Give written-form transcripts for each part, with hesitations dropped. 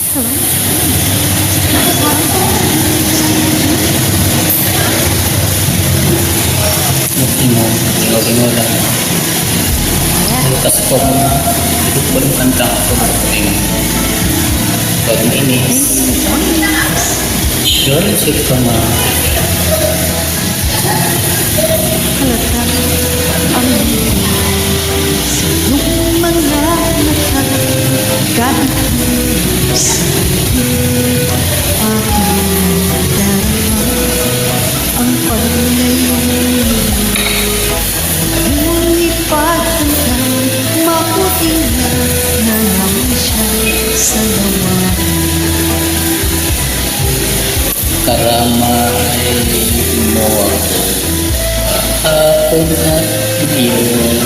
Tingaw lang. Tapos po, ito po yung kanta ko pag inis. Sure, check ko na. Nung mga nakakagano sa aking darama ang paglayo. Ngunit pagkantang mabuti na naman siya sa lawa. Karamay mo ako kahapon at ngayon.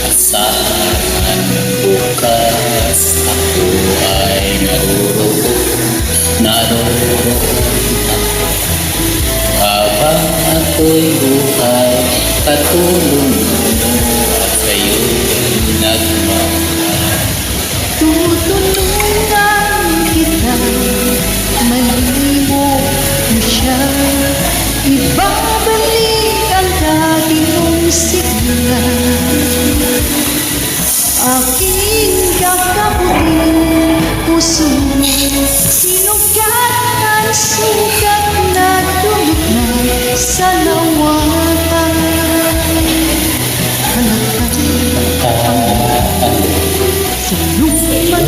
Asahan bukas ako ay naroroon habang ako'y buhay. Katulong mo at sa'yo'y nagmamahal. Tutulungan kita, malimo mo siya. Ibabalik ang dati mong sigla. Aking kakabutin puso mo, sinugat ang sugat na dulot na sa lawakan. Sa lumang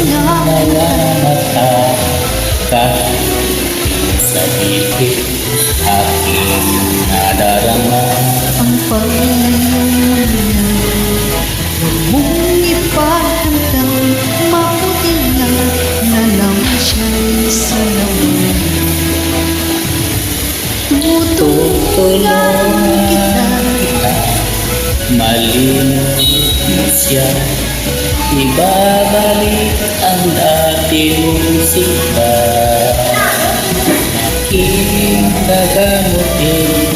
mata kahit sa bibig aking nadarama ang paglayo niya. Huwag mong ipagdamdam, mabuti na lang siya'y sa lawan. Tutulungan kita, malimot mo siya. Ibabalik ang dati mong sigla. Aking gagamutin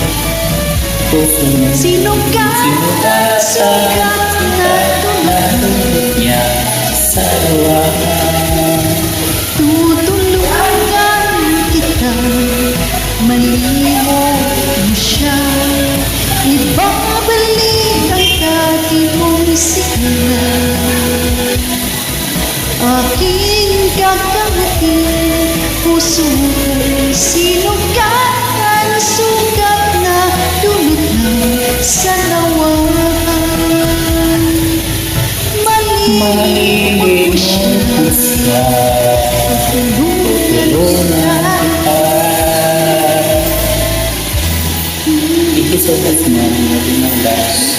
puso mo. sinugat na Natulog niya sa luwahan. tutulungan kita, malimo mo siya. Ibabalik ang dati mong sigla. Aking gagamitin puso ko'y sinugat ang sugat na dulot na sa lawakan. Malimit mo siya, tutulungan kita. Thank you so much, ma'am.